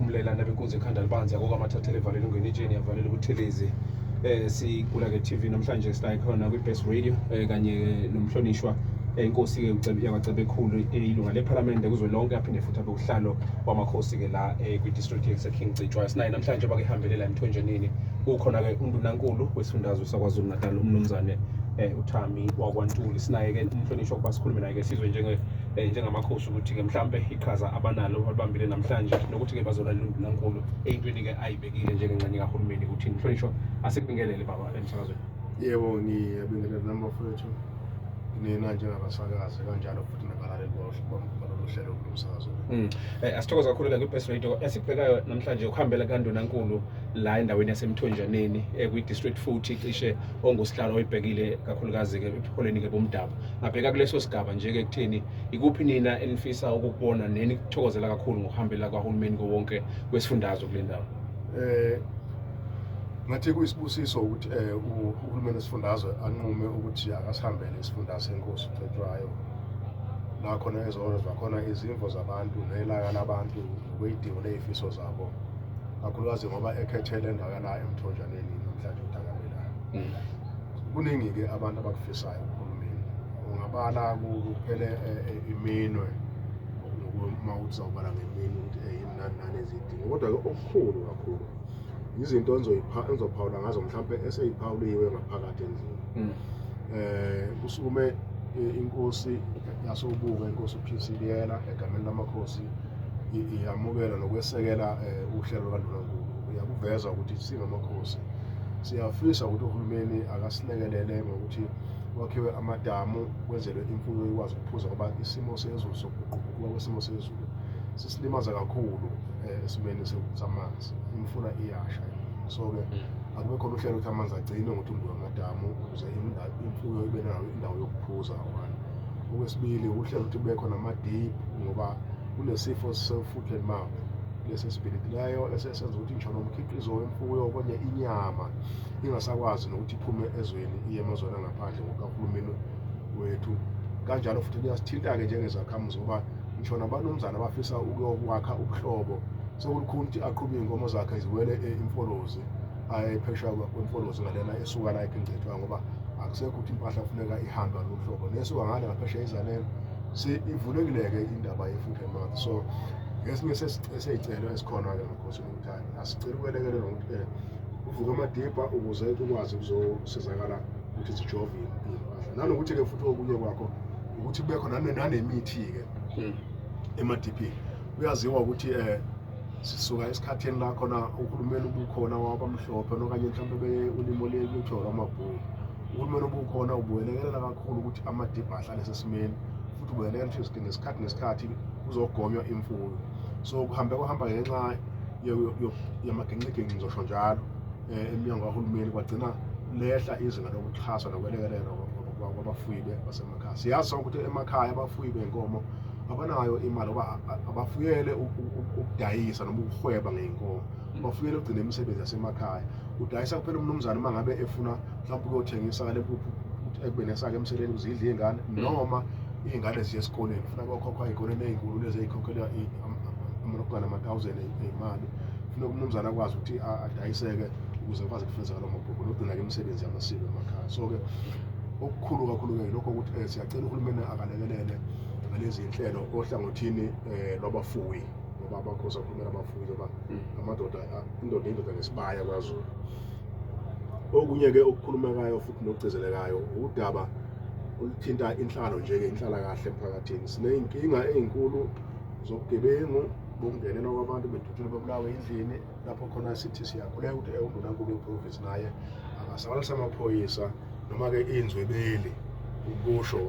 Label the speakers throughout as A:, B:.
A: umlelana benkunzi ekhanda libanzi yako kwamathathele evalela ungena itsheni yavalela ubuthelezi sikula ke TV namhlanje sila khona kwi Best Radio kanye nomhlonishwa inkosi ke yakacebe ekhulu ilunga leParliament kuzwelonke aphinde futhi abe uhlalo wamakhosi ke la kwi district eseKing Citshwayo sinaye namhlanje bakehambele emthonjaneni ukhona ke undunankulu wesifundazwe saKwaZulu Natal umnumzane uThami wakwaNtuli sinaye ke umhlonishwa kuba sikhulume naye ke sizwe njengamakhosi ukuthi ke mhlambe iqhaza abanalo abambile namhlanje nokuthi ke bazona undunankulu eyintweni ke ayibekile njengencane kahulumeni ukuthi umhlonishwa asekubingelele baba emsakazweni.
B: Yebo ngiyabingelela namafowethu nina njengabasakazi kanjalo futhi nabalaleli baloluhlelo lomsakazo.
A: Asithokoza kakhulu la kwi-Best Radio esikubhekayo namhlanje ukuhambela kandunankulu la endaweni yasemthonjaneni kwi district futhi cishe ongusihlalo oyibhekile kakhulukazi ke ebuholeni ke bomdaba ngabheka kuleso sigaba nje ke kutheni ikuphi nina enifisa ukukubona neni kuthokozela kakhulu ngokuhambela kwahulumeni wonke kwesifundazwe kule ndawo.
B: Ngathi kuyisibusiso ukuthi uhulumeni wesifundazwe anqume ukuthi akasihambele isifundazwe senkosi Citshwayo la khona ezozwa khona izimvo zabantu nelaka labantu nokwidingo lezifiso zabo kakhulukazi ngoba ekhethele endawo la emthonjaneni namhlanje uDakabela. Kuningi ke abantu abakufisayo uhulumeni ungabala kuphele iminwe noma uzawubala ngeminwe ukuthi yinani ezidingo kodwa ke okukhulu kakhulu izinto enzophawula ngazo mhlambe eseyiphawuliwe ngaphakathi endlini. Kusukume inkosi yasobuka inkosi uPhiliyela egameni lamakhosi iyamukela nokwesekela uhlelo kandunankulu uyakuveza ukuthi singamakhosi siyafisa ukuthi uhulumeni akasilekelele ngokuthi wakhiwe amadamu kwenzelwe imfuyo ikwazi ukuphuza ngoba isimo sezulu sokuguquguquka kwesimo sezulu sisilimaza kakhulu esimeni samanzi imfula iyasha so ke akube khona uhlelo ukuthi amanzi agcine ngokuthi umntu amadamu ukuze imfuyo ibe nayo indawo yokuphuza one. Okwesibili uhlelo ukuthi kube khona amadip ngoba kunesifo se-foot and mouth lesi spirit layo esesenza ukuthi ngisho nomkhiqizo wemfuyo konye inyama ingasakwazi nokuthi iphume ezweni iye emazweni angaphandle ngokahulumeni wethu kanjalo futhi kuyasithinta ke njengezakhamuzi ngoba ngisho nabanumzana abafisa ukuyokwakha ubuhlobo sekulikhulu ukuthi aqhube inkomo zakhe ziwele imfolozi ayephesha kwemfolozi ngalena esuka la eKing Citshwayo ngoba akusekho ukuthi impahla kufuneka ihambe ngohlobo nesuka ngale ngaphesha izanele ivulekile-ke indaba ye-foot and mouth. So ngesinye sesicelo esikhona ke ngakhosi ukuthi asicela ukwelekelela ukuthi uvuke amadibha ukuze ukwazi ukuzosizakala ukuthi sijove impahla nanokuthi ke futhi okunye kwakho ukuthi kube khona nanemithi-ke emadipini kuyaziwa ukuthi sisuka esikhathini la khona uhulumeni ubukhona wabamhlophe nokanye mhlawumbe ulimo luthiwa amabhulu uhulumeni ubukhona ubuyelekelela kakhulu ukuthi amadibha ahlale sesimeni futhi ubuyelekelela ukuthi ngesikhathi kuzogonywa imfuyo so kuhamba ngenxa yamagencegence ngizosho njalo eminyango kahulumeni kwagcina lehla izinga lokuxhaswa nokwelekelela kwabafuyi basemakhaya. Siyazi sonke ukuthi emakhaya abafuyi benkomo abanayo imali ngoba abafuyele ukudayisa noma ukuhweba ngeinkomo bafuyele ukugcina imisebenzi yasemakhaya udayisa kuphela umnumzane uma ngabe efuna mhlawumbe ukuyothengisa ngale ekubeni esake emseleni uzidla izingane noma izingane ziye esikoleni ufuna ukukhokhwa izikoleni ezinkulu lezi ezikhokhela amalokwana ama-1000 imali ufuna umnumzane akwazi ukuthi adayiseke ukuze akwazi ukufezela amabhuku nokugcina ke imisebenzi yamasiko emakhaya. So ke okukhulu kakhulu-ke lokho ukuthi siyacela uhulumeni akalekelele ngalezi inhlelo ohlangothini lwabafuyi ngoba abakhosi akhulumela abafuyi ngoba indoda ngesibaya kwaZulu. Okunye-ke okukhulumekayo futhi nokugcizelekayo udaba oluthinta inhlalo nje-ke inhlalakahle emphakathini. Siney'nkinga ey'nkulu zobugebengu bokungenelwa kwabantu bedutshulwe bebulawe endlini lapho khona sithi siyakhuleka ukuthi undunankulu weprovinsi naye akasabalise amaphoyisa noma-ke iy'nzwebeli ukusho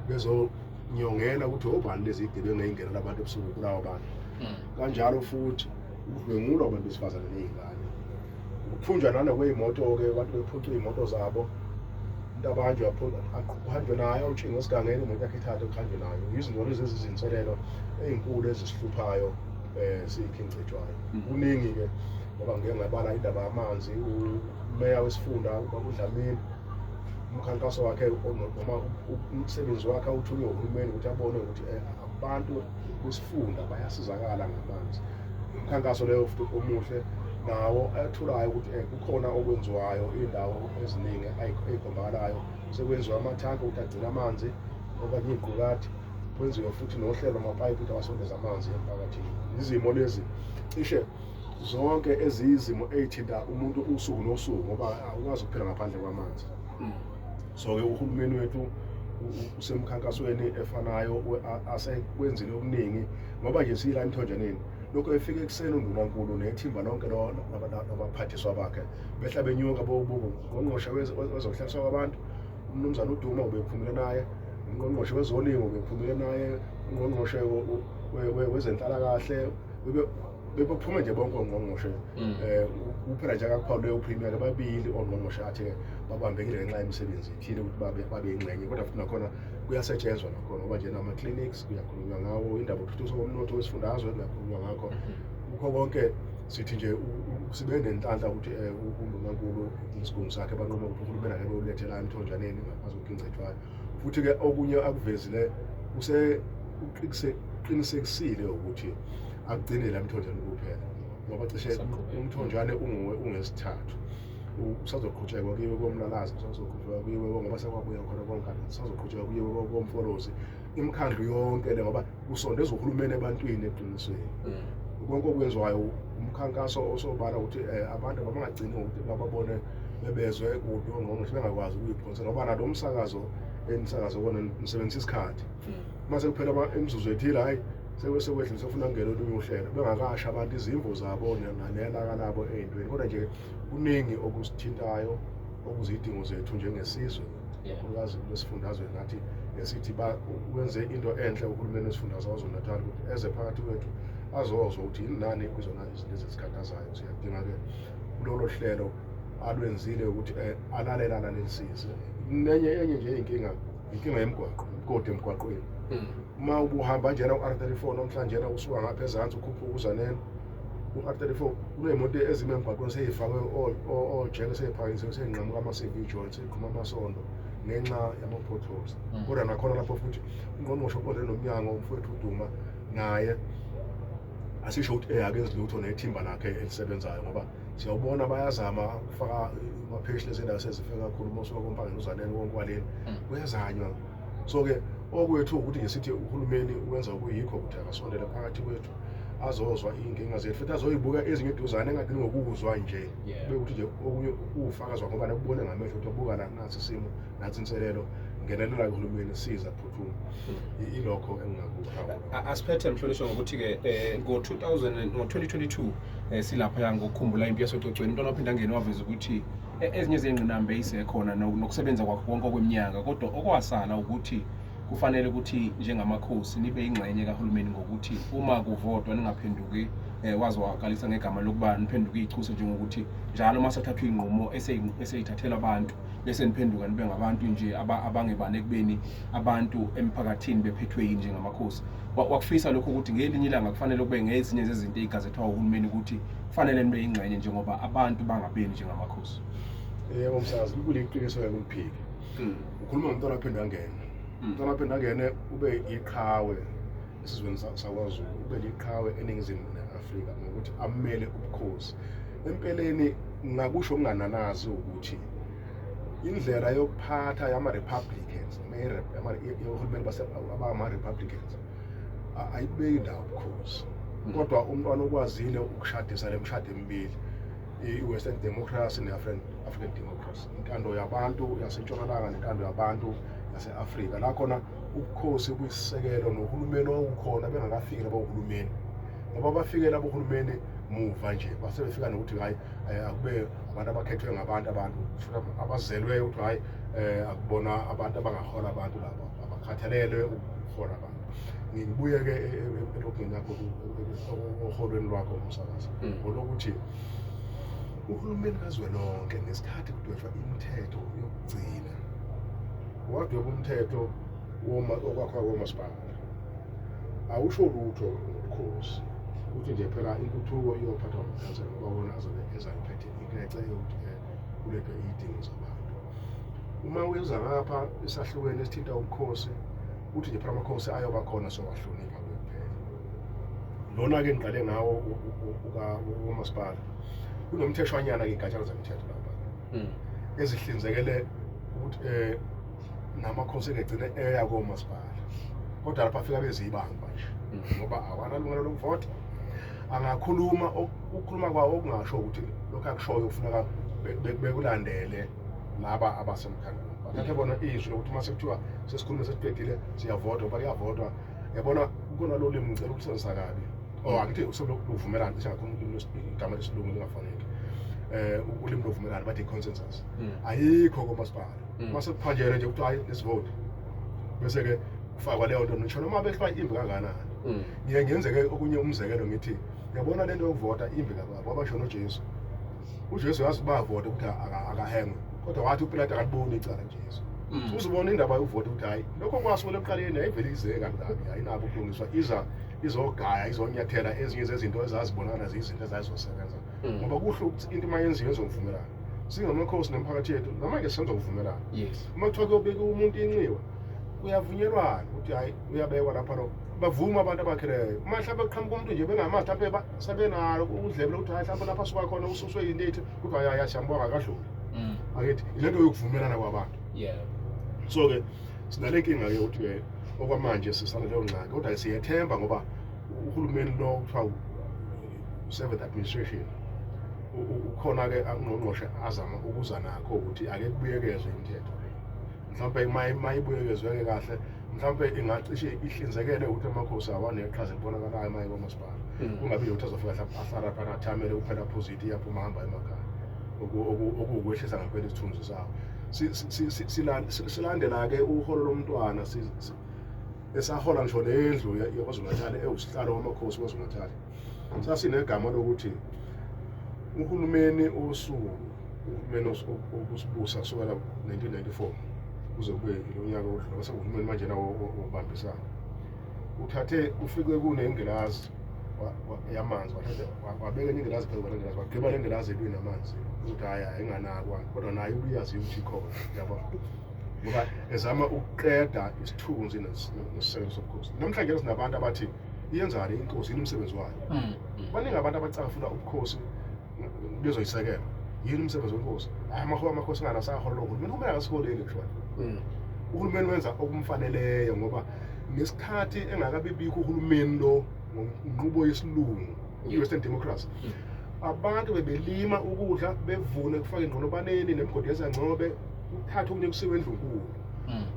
B: bezonyongela ukuthi obani lezi zigebengu ey'ngenela abantu ebusuku kulawo bantu kanjalo futhi ukudlwengulwa kwabantu besifazane ney'ngane ukuthunjwa nanokwey'moto-ke abantu bephucwa iy'moto zabo into kuhanjwe nayo utshingo esigangeni imoto yakhe ithathe kuhanjwe nayo izinto lezi ezizinselelo ey'nkulu ezisihluphayo siyiKing Citshwayo. Kuningi-ke ngoba ngike ngabala indaba yamanzi umeya wesifunda uDlamini umkhankaso wakhe noma umsebenzi wakhe awuthunywe uhulumeni ukuthi abone ukuthi abantu besifunda bayasizakala ngamanzi umkhankaso leyo futhi omuhle nawo athulayo ukuthi kukhona okwenziwayo indawo eziningi ayikhombakalayo sekwenziwa amathanki ukuthi agcina amanzi okanye iqukati kwenziwe futhi nohlelo amapayipi ukuthi abasondeza amanzi emphakathini. Izimo lezi cishe zonke eziyizimo ezithinta umuntu usuku nosuku ngoba awukwazi ukuphila ngaphandle kwamanzi. So-ke uhulumeni wethu usemkhankasweni efanayo asekwenzile okuningi ngoba nje siyila emthonjaneni lokho efike ekuseni uNdunankulu nethimba lonke nabaphathiswa bakhe behla benyuka bobuko ngqongqoshe wezokuhlaliswa kwabantu umnumzana uDuma ubephumile naye, ungqongqoshe wezolimo ubephumile naye, ungqongqoshe wezenhlalakahle bephume nje bonke ongqongqoshe kuphela nje akakuphawula leyo premier ababili ongqongqoshe athi babambekile ngenxa yemisebenzi ithile ukuthi babe ingxenye kodwa futhi nakhona kuyasetshenzwa nakhona ngoba nje nama-clinics kuyakhulunywa ngawo, indaba yokuthuthukiswa komnotho wesifundazwe kuyakhulunywa ngakho. Kukho konke sithi nje sibe nenhlanhla ukuthi uNdunankulu isigungu sakhe banquma ukuthi uhulumeni ake bewulethela emthonjaneni ngaphansi kokungcethwayo futhi-ke okunye akuvezile uqinisekisile ukuthi akugcinele emthonjana kuphela ngoba cishe umthonjane ungesithathu usazoqhutshekwa kuyiwe komlalazi, usazoqhutshekwa kuyiwe ngoba sekwabuya khona konkana, usazoqhutshekwa kuyiwe komfolozi, imikhandlu yonke le ngoba usondeza uhulumeni ebantwini eqinisweni. Konke okwenziwayo umkhankaso osobala ukuthi abantu abangagcini ukuthi bababone bebezwe kude ongqongqoshe bengakwazi ukuyiphonsela ngoba nalo umsakazo enisakazo kona nisebenzisa isikhathi mase kuphela imizuzu ethile hayi sekwehliswa ufuna kungena olunye uhlelo bengakasha abantu izimvo zabo nelaka labo ey'ntweni kodwa nje kuningi okusithintayo okuzidingo zethu njengesizwe kakhulukazi lesifundazwe nathi esithi wenze into enhle uhulumeni wesifundazwe waZulu-Natal ukuthi eze phakathi kwethu azozwa ukuthi inani kuzona izinto ezikhathazayo. Siyadinga-ke kulolo hlelo alwenzile ukuthi alalelisize. Enye nje inkinga yemigwaqo, imigodi emgwaqweni. Uma ubuhamba njena u-R34 namhlanje usuka ngapha ezansi ukhuphuka uzaneni u-R34 kuney'moto ezime emgwaqweni sey'fakwe ojeke sey'phakanyisiwe sey'nqamuka ama-CV joints sey'qhuma amasondo ngenxa yama-potholes. Kodwa nakhona lapho futhi ungqongqoshe oqondene nomnyango umfowethu uDuma naye asisho ukuthi akenzi lutho nethimba lakhe elisebenzayo ngoba siyawubona bayazama ukufaka ama-page lezindawo sezifike kakhulu uma usuka kompangeni uzaneni konkwaleni kuyazanywa. So-ke okwethu ukuthi nje sithi uhulumeni wenza okuyikho ukuthi akasondele phakathi kwethu azozwa iy'nkinga zethu futhi azoyibuka ezinye eduzane engadingi ngokuzwa nje bekuthi nje okunye ufakazwa ngoba nakubone ngamehlo ukuthi ubuka nasi isimo nathi inselelo ngenelela uhulumeni siza phuthuma ilokho engingakuphawula.
A: Asiphethe mhlonishwa ngokuthi-ke ngo-2022 silapha ngokukhumbula impi yasococweni into ophinda ngene waveza ukuthi ezinye zey'ngqinamba eyisekhona nokusebenza kwakho konke okweminyaka kodwa okwasala ukuthi kufanele ukuthi njengamakhosi nibe ingxenye kahulumeni ngokuthi uma kuvotwa ningaphenduki wazi waqalisa ngegama lokuba niphenduke ichuse njengokuthi njalo uma sathathwa iy'nqumo eseyithathela abantu bese niphenduka nibe ngabantu nje abangebane ekubeni abantu emphakathini bephethwe yini njengamakhosi. Wakufisa lokho ukuthi ngelinye ilanga kufanele kube ngezinye zezinto ey'gazethwa uhulumeni ukuthi kufanele nibe ingxenye njengoba abantu bangabeni njengamakhosi?
B: Yebo msazi, kuliqiniso-ke kumphiki. Ukhuluma ngomntwana aphinde angene. Umntwana aphinde angene ube iqhawe esizweni sakwaZulu, ube liqhawe eningizimu Afrika ngokuthi amele ubukhosi. Empeleni ngakusho kungananazi ukuthi indlela yokuphatha yama-Republicans yohulumeni abangama-Republicans ayibeki indawo ubukhosi. Kodwa umntwana okwazile ukushadisa le mishado emibili, i-Western Democracy ne-African Democracy, intando yabantu yasentshonalanga nentando yabantu yase-Afrika. La khona ubukhosi buyisisekelo nohulumeni owawukhona bengakafiki labohulumeni ngoba bafikela abohulumeni muva nje base befika nokuthi hayi akube abantu abakhethwe ngabantu abazelwe ukuthi hayi akubona abantu abangahola abantu laba abakhathalelwe ukuhola abantu. Ngibuye-ke elogini yakho oholweni lwakho umsakazi olokuthi uhulumeni kazwelonke ngesikhathi kudwetshwa imithetho yokugcina wadweba umthetho okwakha komasipala awusho lutho ngobukhosi ukuthi nje phela intuthuko iyophathwa ngokhansela ngoba wona azobe ezayiphethe inkece yokuthi kulethwe iy'dingo zabantu. Uma weza ngapha esahlukweni esithinta ubukhosi ukuthi nje phela amakhosi ayoba khona sowahlonipha kuphela lona-ke ngiqale ngawo umasipala kunomtheshwanyana-ke igatshana zemthetho lapha ezihlinzekele ukuthi namakhosi egcine eya komasipala kodwa lapha afika bezibanga manje ngoba awanalungelo lokuvota angakhuluma ukukhuluma kwawo okungasho ukuthi lokho akushoyo kufuneka bekulandele laba abasemkhandlwini bathathe bona izwi lokuthi mase kuthiwa sesikhulume sesiqedile siyavota ngoba kuyavotwa yabona kukona lo limi ngicela ukusebenzisa kabi angithi uselokuvumelana singakhuluma igama lesilungu lingafaneki ulimi lovumelana bathi consensus ayikho komasipala mase kuphanjene nje ukuthi hayi lesivote bese-ke kufakwa leyo nto ngisho noma behlwa imbi kangakanani ngiye ngenze-ke okunye umzekelo ngithi yabona lento yokuvota imbi kakwabo abasho nojesu ujesu yazi bavota ukuthi akahengwe kodwa wathi uPilato akaliboni icala njesu uzibona indaba yokuvota ukuthi hayi lokho kwasuka ekuqaleni ayivele izeke kabi ayinabo ukulungiswa izogaya izonyathela ezinye zezinto ezazibonakala ziyizinto ezazizosebenza ngoba kuhle ukuthi into mayenziwe ezovumelana singamakhosi nemphakathi yethu namanje senza ukuvumelana uma kuthiwa kuyobeka umuntu inxiwa kuyavunyelwana ukuthi hayi uyabekwa lapha lo bavuma abantu abakhileyo mhlawumbe kuqhamuka umuntu nje bengamazi mhlawumbe sabenalo udlebe lokuthi hayi mhlawumbe lapha suka khona ususwe yinto ethi kuthiwa yasiyambonga akadluli akithi ilento yokuvumelana kwabantu so-ke sinale nkinga-ke ukuthi-ke okwamanje sisaleyo ngxaki kodwa siyethemba ngoba uhulumeni lo kuthiwa u-7th administration ukhona-ke ungqongqoshe azama ukuza nakho ukuthi ake kubuyekezwe imithetho mhlawumbe mayibuyekezwe-ke kahle mhlawumbe ingacishe ihlinzekele ukuthi amakhosi awaneqhaza elibonakalayo maye komasipala kungabi ukuthi azofika ahlala phana athamele kuphela aphozithi yaphuma hamba emakhaya okuwukwehlisa ngaphela isithunzi sawo silandela-ke uholo lomntwana esahola ngisho nendlu yaKwaZulu-Natal ewusihlalo wamakhosi kwaZulu-Natal sasinegama lokuthi uhulumeni uhulumeni okusibusa kusukela 1994 kuze kube lo nyaka odlula bese uhulumeni manje nawo wobambisana uthathe ufike kunengilazi yamanzi wabeka ingilazi phezu kwengilazi wagqiba lengilazi elwi namanzi ukuthi hayi ayinganakwa kodwa naye uyazi ukuthi ikhona yabo ngoba ezama ukuqeda isithunzi nesisekelo sobukhosi namhlanje sinabantu abathi iyenzani inkosi umsebenzi wayo baningi abantu abacafuna ubukhosi bezoyisekela yini umsebenzi wenkosi amakhosi ngana sahola uhulumeni kumele akasiholeli kushona uhulumeni wenza okumfaneleyo ngoba ngesikhathi engakabibikho uhulumeni lo ngenqubo yesilungu i-Western democracy abantu bebelima ukudla bevune kufaka ingqolobaneni nemigodi yezangcobe uthatha okunye kusiwe endlunkulu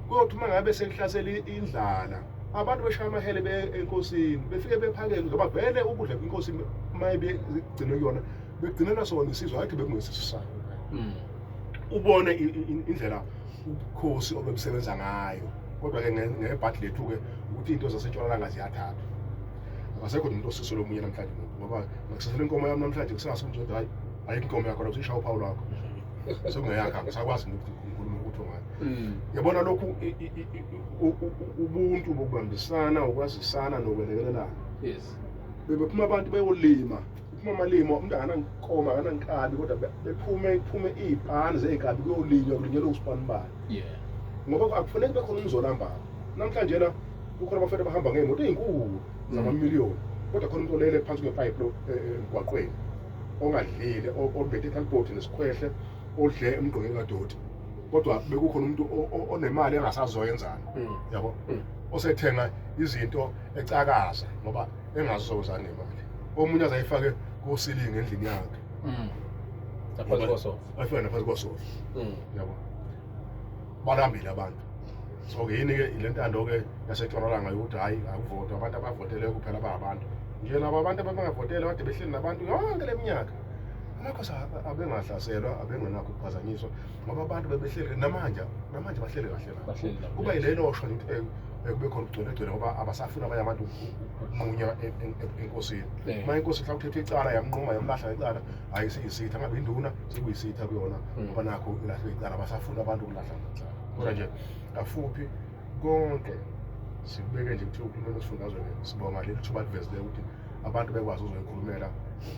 B: kodwa uma ngabe sekuhlasela indlala abantu beshaya amahele enkosini befike bephakele ngoba vele ukudla kwinkosi mayibe igcine kuyona begcinela sona isizwe hayi bekungesiso sayo ubone indlela ubukhosi obebusebenza ngayo kodwa-ke ngebhadi lethu-ke ukuthi into zasentshonalanga ziyathathwa abasekho umuntu osisolo omunye namhlanje ngoba nakusasele inkomo yami namhlanje kusasukuthi nje hayi ayikho inkomo yakho lapho ishaya uphawu lwakho sekungeyakho ngisakwazi ukukhuluma ukuthi ngayo yabona lokhu ubuntu bokubambisana ukwazisana nokwelekelelana bebephuma abantu beyolima uphuma amalimo umuntu akanankomo akanankabi kodwa bephume iy'pani zey'nkabi kuyolinywa kulinyelwa usipani bani ngoba akufanele bekhona umzolambako namhlanje na kukhona abafana bahamba ngey'moto ey'nkulu zamamiliyoni kodwa khona umuntu olele phansi kwepayipi emgwaqweni ongadlile obethe ekhalibhodi nesikhwehle odle emgqokeni kadoti kodwa bekukhona umuntu onemali engasazoyenzana yabo osethenga izinto ecakaza ngoba engazozana nemali omunye azayifake kosilingi endlini yakhe
A: naphansi kwasofa
B: ayifake naphansi kwasofa yabo balambile abantu so-ke yini-ke ile ntando-ke yasetshonalanga yokuthi hhayi akuvotwa abantu abavoteleyo kuphela bahabantu nje labo abantu abangavotele kade behleli nabantu yonke le minyaka amakhosi abengahlaselwa abengenakho ukuphazanyiswa ngoba abantu bebehleli namanje bahleli kahle la kuba yilelo sho kube khona ukugcwele ngoba abasafuna abanye abantu ukunqunya enkosini uma inkosi mhlawumbe uthethe icala yamnquma yamlahla icala hayi siyisitha ngabe induna sekuyisitha kuyona ngoba nakho ilahle icala abasafuna abantu ukulahla icala kodwa nje afuphi konke sibeke nje ukuthi uhulumeni wesifundazwe sibonga leli thuba livezileyo ukuthi abantu bekwazi ukuzoyikhulumela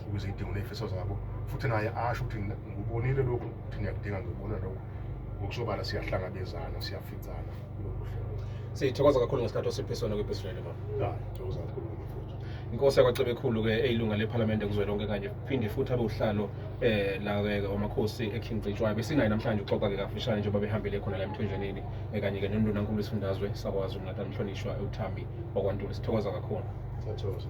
B: ukuze idingo nefiso zabo futhi naye asho ukuthi ngubonile lokhu ukuthi ngiyakudinga ngibona lokhu ngokusobala siyahlangabezana siyaficana kulolu hlelo
A: sithokoza kakhulu ngesikhathi osiphiswana kwi-Best Radio
B: hayi ngithokoza kakhulu.
A: inkosi yakwacebe ekhulu ke eyilunga leParliament kuzwelonke kanye phinde futhi abe uhlalo la-ke wamakhosi eKing Cetshwayo besinayo namhlanje uxoxa-ke kafishane njengoba behambile khona la emthonjeni kanye-ke noNdunankulu wesifundazwe sakwaZulu Natal umhlonishwa uThami wakwaNtuli. Sithokoza kakhulu.
B: Siyathokoza.